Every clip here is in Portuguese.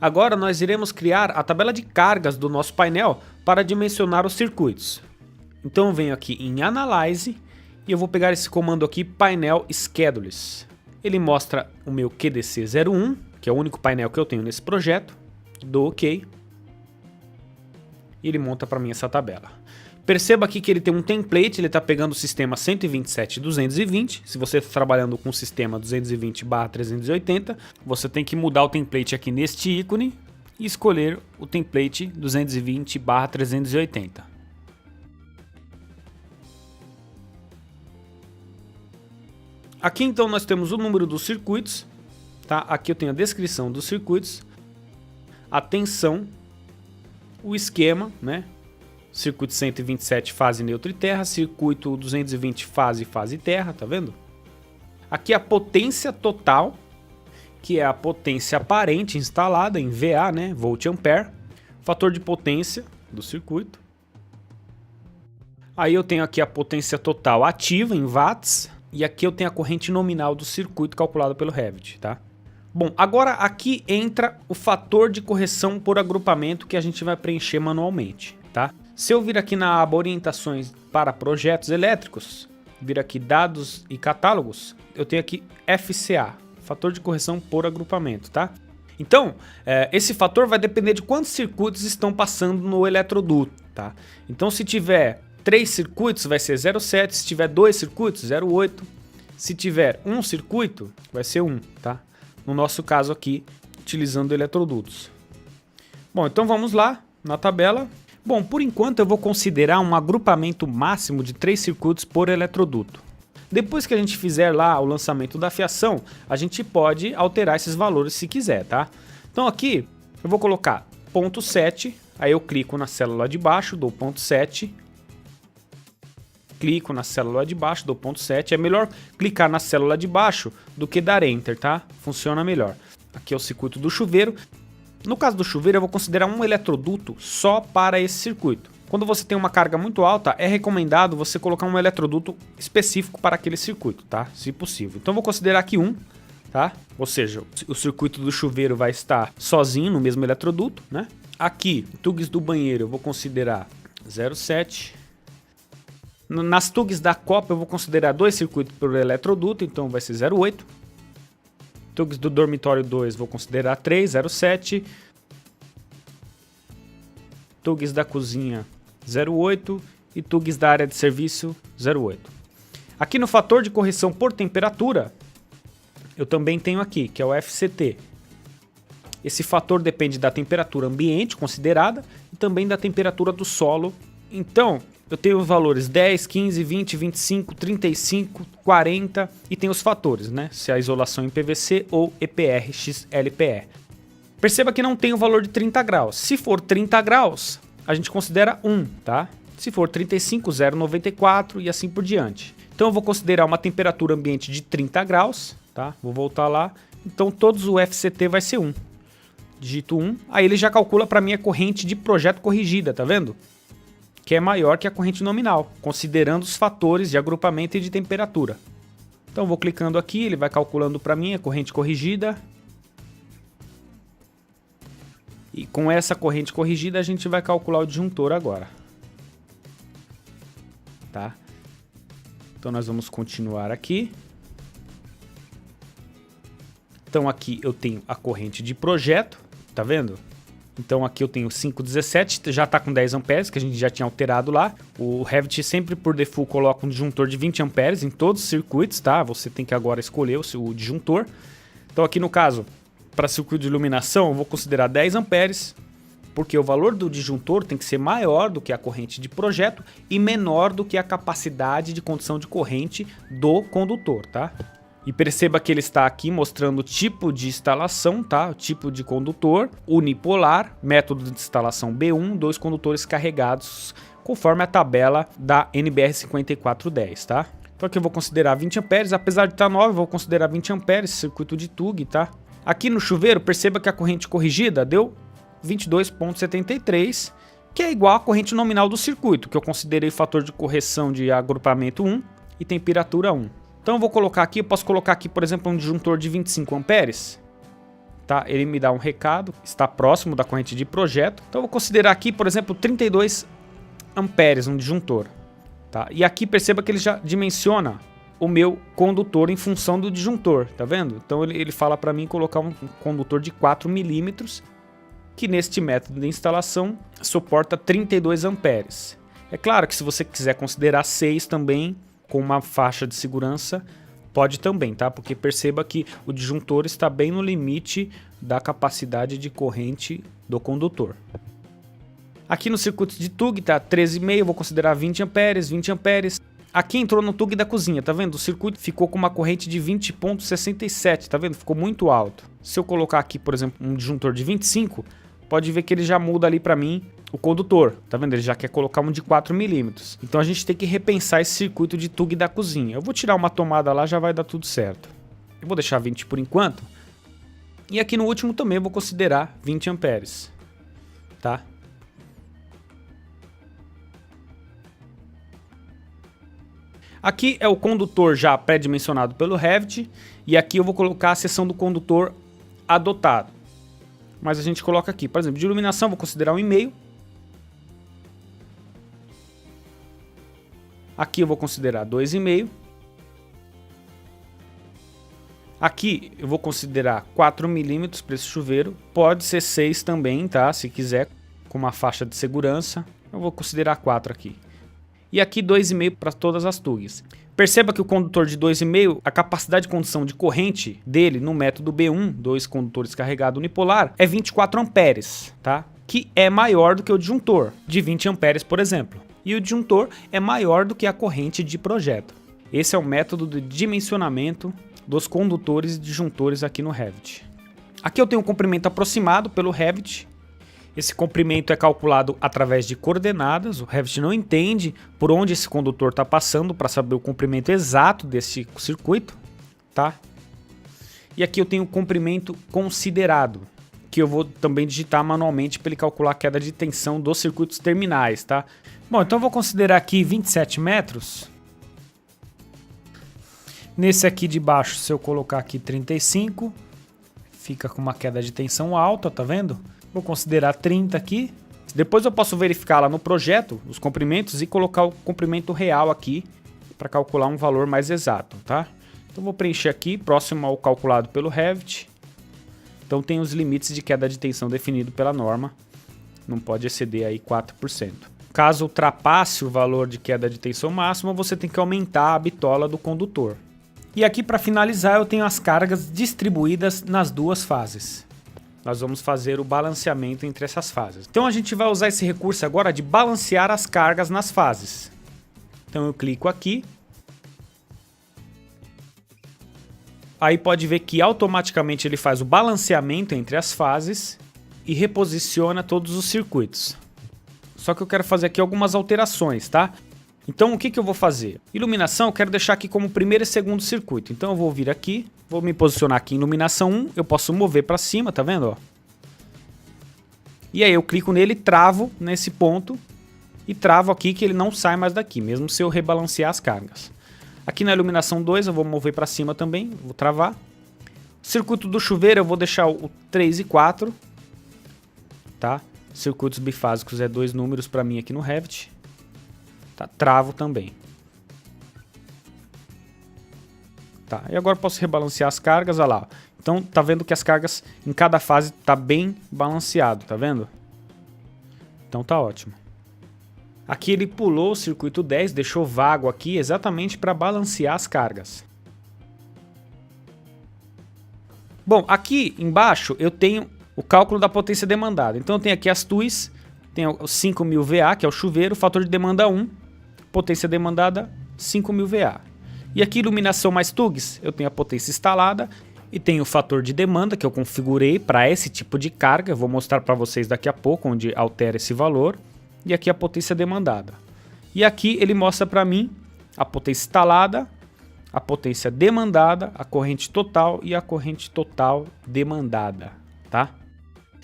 Agora nós iremos criar a tabela de cargas do nosso painel para dimensionar os circuitos. Então eu venho aqui em Analyze e eu vou pegar esse comando aqui, Painel Schedules. Ele mostra o meu QDC01, que é o único painel que eu tenho nesse projeto. Dou OK. E ele monta para mim essa tabela. Perceba aqui que ele tem um template, ele está pegando o sistema 127.220. Se você está trabalhando com o sistema 220/380, você tem que mudar o template aqui neste ícone e escolher o template 220/380. Aqui então nós temos o número dos circuitos, tá? Aqui eu tenho a descrição dos circuitos, a tensão, o esquema, né? Circuito 127 fase neutro e terra, circuito 220 fase e terra, tá vendo? Aqui a potência total, que é a potência aparente instalada em VA, né? Volt Ampere, fator de potência do circuito. Aí eu tenho aqui a potência total ativa em watts e aqui eu tenho a corrente nominal do circuito calculado pelo Revit, tá? Bom, agora aqui entra o fator de correção por agrupamento que a gente vai preencher manualmente, tá? Se eu vir aqui na aba Orientações para Projetos Elétricos, vir aqui Dados e Catálogos, eu tenho aqui FCA, Fator de Correção por Agrupamento, tá? Então, esse fator vai depender de quantos circuitos estão passando no eletroduto, tá? Então, se tiver 3 circuitos, vai ser 0,7, se tiver 2 circuitos, 0,8, se tiver um circuito, vai ser 1, tá? No nosso caso aqui, utilizando eletrodutos. Bom, então vamos lá na tabela. Bom, por enquanto eu vou considerar um agrupamento máximo de 3 circuitos por eletroduto. Depois que a gente fizer lá o lançamento da fiação, a gente pode alterar esses valores se quiser, tá? Então aqui eu vou colocar ponto 7, aí eu clico na célula de baixo, dou ponto 7. Clico na célula de baixo, dou ponto 7. É melhor clicar na célula de baixo do que dar Enter, tá? Funciona melhor. Aqui é o circuito do chuveiro. No caso do chuveiro, eu vou considerar um eletroduto só para esse circuito. Quando você tem uma carga muito alta, é recomendado você colocar um eletroduto específico para aquele circuito, tá? Se possível. Então eu vou considerar aqui um, tá? Ou seja, o circuito do chuveiro vai estar sozinho no mesmo eletroduto, né? Aqui, tugs do banheiro, eu vou considerar 0,7. Nas tugs da copa, eu vou considerar 2 circuitos por eletroduto, então vai ser 0,8. Tugs do dormitório 2, vou considerar 3, 0,7. Tugs da cozinha, 0,8. E tugs da área de serviço, 0,8. Aqui no fator de correção por temperatura, eu também tenho aqui, que é o FCT. Esse fator depende da temperatura ambiente considerada e também da temperatura do solo. Então, eu tenho os valores 10, 15, 20, 25, 35, 40 e tem os fatores, né? Se a isolação em PVC ou EPR x LPE. Perceba que não tem o valor de 30 graus. Se for 30 graus, a gente considera 1, tá? Se for 35, 0,94 e assim por diante. Então eu vou considerar uma temperatura ambiente de 30 graus, tá? Vou voltar lá. Então todos o FCT vai ser 1. Digito 1, aí ele já calcula para mim a corrente de projeto corrigida, tá vendo? Que é maior que a corrente nominal, considerando os fatores de agrupamento e de temperatura. Então vou clicando aqui, ele vai calculando para mim a corrente corrigida. E com essa corrente corrigida a gente vai calcular o disjuntor agora. Tá? Então nós vamos continuar aqui. Então aqui eu tenho a corrente de projeto, tá vendo? Então aqui eu tenho 5,17, já está com 10 amperes, que a gente já tinha alterado lá. O Revit sempre por default coloca um disjuntor de 20 amperes em todos os circuitos, tá? Você tem que agora escolher o disjuntor. Então aqui no caso, para circuito de iluminação, eu vou considerar 10 amperes, porque o valor do disjuntor tem que ser maior do que a corrente de projeto e menor do que a capacidade de condução de corrente do condutor, tá? E perceba que ele está aqui mostrando o tipo de instalação, tá? O tipo de condutor, unipolar, método de instalação B1, 2 condutores carregados, conforme a tabela da NBR 5410, tá? Então aqui eu vou considerar 20 amperes, apesar de estar 9, eu vou considerar 20 amperes, circuito de TUG, tá? Aqui no chuveiro, perceba que a corrente corrigida deu 22,73, que é igual à corrente nominal do circuito, que eu considerei fator de correção de agrupamento 1 e temperatura 1. Então eu vou colocar aqui, eu posso colocar aqui, por exemplo, um disjuntor de 25 amperes. tá? Ele me dá um recado, está próximo da corrente de projeto. Então eu vou considerar aqui, por exemplo, 32 amperes, um disjuntor, tá? E aqui perceba que ele já dimensiona o meu condutor em função do disjuntor, tá vendo? Então ele fala para mim colocar um condutor de 4 milímetros, que neste método de instalação suporta 32 amperes. É claro que se você quiser considerar 6 também, com uma faixa de segurança, pode também, tá? Porque perceba que o disjuntor está bem no limite da capacidade de corrente do condutor. Aqui no circuito de TUG tá 13,5, eu vou considerar 20 amperes, 20 amperes. Aqui entrou no TUG da cozinha, tá vendo? O circuito ficou com uma corrente de 20,67, tá vendo? Ficou muito alto. Se eu colocar aqui, por exemplo, um disjuntor de 25, pode ver que ele já muda ali para mim o condutor, tá vendo? Ele já quer colocar um de 4 milímetros. Então a gente tem que repensar esse circuito de TUG da cozinha. Eu vou tirar uma tomada lá, já vai dar tudo certo. Eu vou deixar 20 por enquanto. E aqui no último também eu vou considerar 20 amperes, tá? Aqui é o condutor já pré-dimensionado pelo Revit, e aqui eu vou colocar a seção do condutor adotado. Mas a gente coloca aqui, por exemplo, de iluminação vou considerar 1,5. Aqui eu vou considerar 2,5. Aqui eu vou considerar 4 milímetros para esse chuveiro. Pode ser 6 também, tá? Se quiser, com uma faixa de segurança. Eu vou considerar 4 aqui. E aqui 2,5 para todas as TUGs. Perceba que o condutor de 2,5, a capacidade de condução de corrente dele no método B1, 2 condutores carregado unipolar, é 24 amperes, tá? Que é maior do que o disjuntor, de 20 amperes, por exemplo. E o disjuntor é maior do que a corrente de projeto. Esse é o método de dimensionamento dos condutores e disjuntores aqui no Revit. Aqui eu tenho um comprimento aproximado pelo Revit. Esse comprimento é calculado através de coordenadas. O Revit não entende por onde esse condutor está passando para saber o comprimento exato desse circuito, tá? E aqui eu tenho o comprimento considerado, que eu vou também digitar manualmente para ele calcular a queda de tensão dos circuitos terminais, tá? Bom, então eu vou considerar aqui 27 metros. Nesse aqui de baixo, se eu colocar aqui 35, fica com uma queda de tensão alta, tá vendo? Vou considerar 30 aqui. Depois eu posso verificar lá no projeto os comprimentos e colocar o comprimento real aqui para calcular um valor mais exato, tá? Então vou preencher aqui, próximo ao calculado pelo Revit. Então tem os limites de queda de tensão definido pela norma. Não pode exceder aí 4%. Caso ultrapasse o valor de queda de tensão máxima, você tem que aumentar a bitola do condutor. E aqui para finalizar eu tenho as cargas distribuídas nas duas fases. Nós vamos fazer o balanceamento entre essas fases. Então a gente vai usar esse recurso agora de balancear as cargas nas fases. Então eu clico aqui. Aí pode ver que automaticamente ele faz o balanceamento entre as fases e reposiciona todos os circuitos. Só que eu quero fazer aqui algumas alterações, tá? Então o que eu vou fazer? Iluminação eu quero deixar aqui como primeiro e segundo circuito. Então eu vou vir aqui, vou me posicionar aqui em iluminação 1, eu posso mover para cima, tá vendo? Ó? E aí eu clico nele, travo nesse ponto e travo aqui que ele não sai mais daqui, mesmo se eu rebalancear as cargas. Aqui na iluminação 2 eu vou mover para cima também, vou travar. Circuito do chuveiro eu vou deixar o 3 e 4, tá? Circuitos bifásicos é 2 números para mim aqui no Revit. Tá, travo também. Tá, e agora posso rebalancear as cargas, olha lá. Então tá vendo que as cargas em cada fase tá bem balanceado, tá vendo? Então tá ótimo. Aqui ele pulou o circuito 10, deixou vago aqui exatamente para balancear as cargas. Bom, aqui embaixo eu tenho o cálculo da potência demandada. Então eu tenho aqui as TUIs, tenho o 5.000 VA, que é o chuveiro, fator de demanda 1, potência demandada 5.000 VA. E aqui iluminação mais TUGs, eu tenho a potência instalada e tenho o fator de demanda que eu configurei para esse tipo de carga. Eu vou mostrar para vocês daqui a pouco onde altera esse valor. E aqui a potência demandada. E aqui ele mostra para mim a potência instalada, a potência demandada, a corrente total e a corrente total demandada, tá?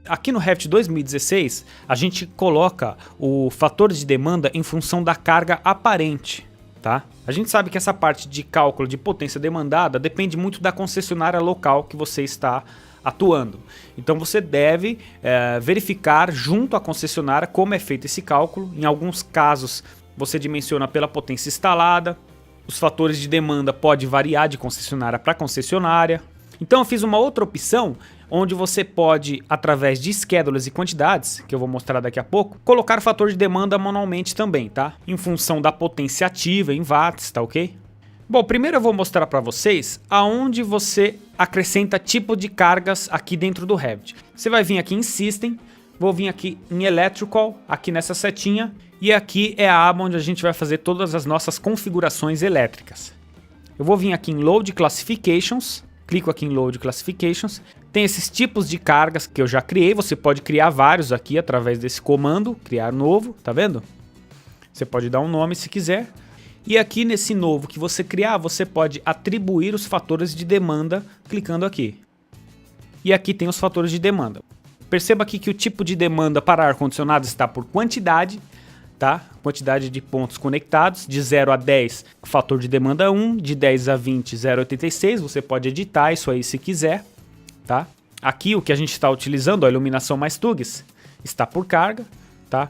Aqui no Revit 2016, a gente coloca o fator de demanda em função da carga aparente, tá? A gente sabe que essa parte de cálculo de potência demandada depende muito da concessionária local que você está atuando. Então você deve verificar junto à concessionária como é feito esse cálculo. Em alguns casos você dimensiona pela potência instalada. Os fatores de demanda podem variar de concessionária para concessionária. Então eu fiz uma outra opção onde você pode, através de schedules e quantidades, que eu vou mostrar daqui a pouco, colocar o fator de demanda manualmente também, tá? Em função da potência ativa em watts, tá ok? Bom, primeiro eu vou mostrar para vocês aonde você acrescenta tipo de cargas aqui dentro do Revit. Você vai vir aqui em System, vou vir aqui em Electrical, aqui nessa setinha, e aqui é a aba onde a gente vai fazer todas as nossas configurações elétricas. Eu vou vir aqui em Load Classifications, clico aqui em Load Classifications, tem esses tipos de cargas que eu já criei, você pode criar vários aqui através desse comando, criar novo, tá vendo? Você pode dar um nome se quiser. E aqui nesse novo que você criar, você pode atribuir os fatores de demanda clicando aqui. E aqui tem os fatores de demanda. Perceba aqui que o tipo de demanda para ar-condicionado está por quantidade, tá? Quantidade de pontos conectados, de 0 a 10, fator de demanda 1, de 10 a 20, 0,86, você pode editar isso aí se quiser, tá? Aqui o que a gente está utilizando, a iluminação mais TUGS, está por carga, tá?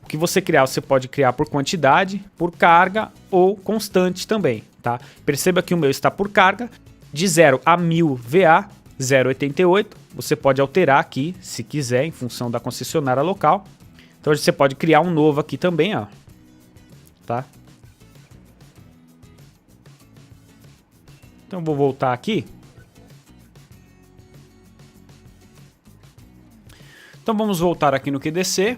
O que você criar, você pode criar por quantidade, por carga ou constante também, tá? Perceba que o meu está por carga, de 0 a 1000 VA, 0,88, você pode alterar aqui se quiser em função da concessionária local. Então você pode criar um novo aqui também, ó, tá? Então vou voltar aqui. Então vamos voltar aqui no QDC.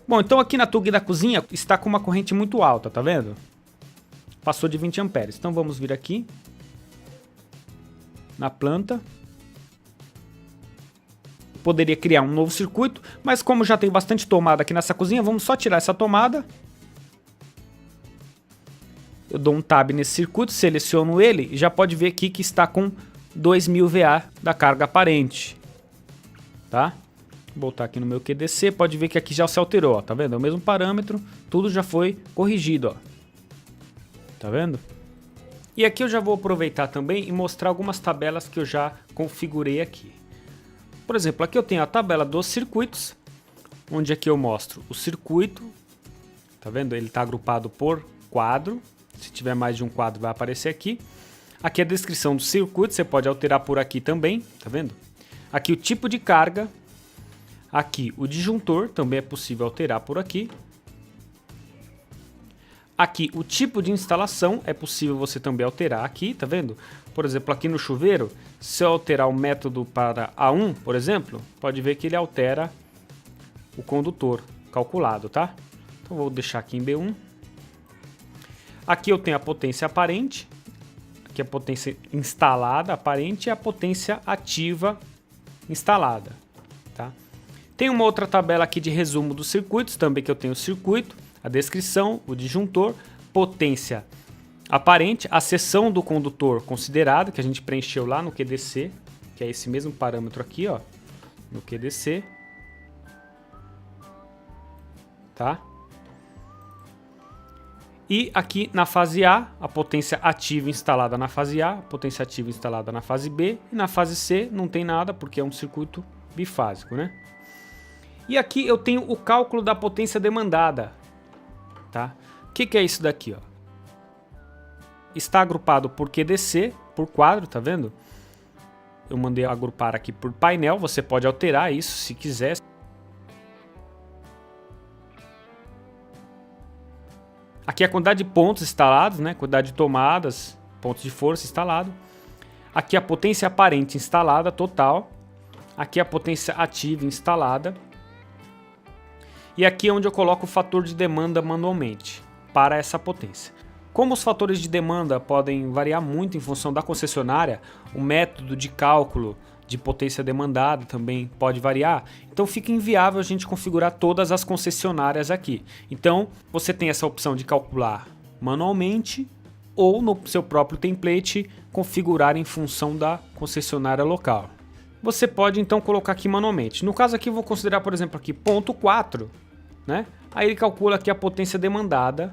Bom, então aqui na TUG da cozinha está com uma corrente muito alta, tá vendo? Passou de 20 amperes. Então vamos vir aqui na planta. Poderia criar um novo circuito, mas como já tem bastante tomada aqui nessa cozinha, vamos só tirar essa tomada. Eu dou um tab nesse circuito, seleciono ele e já pode ver aqui que está com 2000 VA da carga aparente, tá? Vou voltar aqui no meu QDC, pode ver que aqui já se alterou, ó, tá vendo? É o mesmo parâmetro, tudo já foi corrigido, ó. Tá vendo? E aqui eu já vou aproveitar também e mostrar algumas tabelas que eu já configurei aqui. Por exemplo, aqui eu tenho a tabela dos circuitos, onde aqui eu mostro o circuito, tá vendo? Ele está agrupado por quadro, se tiver mais de um quadro vai aparecer aqui. Aqui a descrição do circuito, você pode alterar por aqui também, tá vendo? Aqui o tipo de carga, aqui o disjuntor, também é possível alterar por aqui. Aqui o tipo de instalação, é possível você também alterar aqui, tá vendo? Por exemplo, aqui no chuveiro, se eu alterar o método para A1, por exemplo, pode ver que ele altera o condutor calculado, tá? Então vou deixar aqui em B1. Aqui eu tenho a potência aparente, aqui a potência instalada aparente e a potência ativa instalada, tá? Tem uma outra tabela aqui de resumo dos circuitos, também que eu tenho o circuito, a descrição, o disjuntor, potência aparente, a seção do condutor considerado, que a gente preencheu lá no QDC, que é esse mesmo parâmetro aqui, ó, no QDC, tá? E aqui na fase A, a potência ativa instalada na fase A, a potência ativa instalada na fase B, e na fase C não tem nada, porque é um circuito bifásico, né? E aqui eu tenho o cálculo da potência demandada, tá? O que é isso daqui, ó? Está agrupado por QDC, por quadro, tá vendo? Eu mandei agrupar aqui por painel, você pode alterar isso se quiser. Aqui a quantidade de pontos instalados, né? Quantidade de tomadas, pontos de força instalado. Aqui a potência aparente instalada total. Aqui a potência ativa instalada. E aqui é onde eu coloco o fator de demanda manualmente para essa potência. Como os fatores de demanda podem variar muito em função da concessionária, o método de cálculo de potência demandada também pode variar, então fica inviável a gente configurar todas as concessionárias aqui. Então você tem essa opção de calcular manualmente ou no seu próprio template configurar em função da concessionária local. Você pode então colocar aqui manualmente. No caso aqui eu vou considerar, por exemplo, aqui ponto 4, né? Aí ele calcula aqui a potência demandada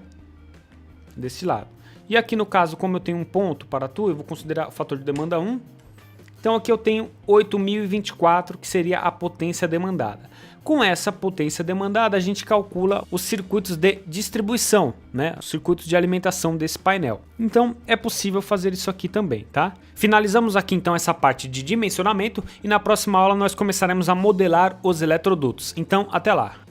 desse lado. E aqui no caso, como eu tenho um ponto para tu, eu vou considerar o fator de demanda 1. Então aqui eu tenho 8024, que seria a potência demandada. Com essa potência demandada, a gente calcula os circuitos de distribuição, né? Os circuitos de alimentação desse painel. Então é possível fazer isso aqui também, tá? Finalizamos aqui então essa parte de dimensionamento e na próxima aula nós começaremos a modelar os eletrodutos. Então até lá!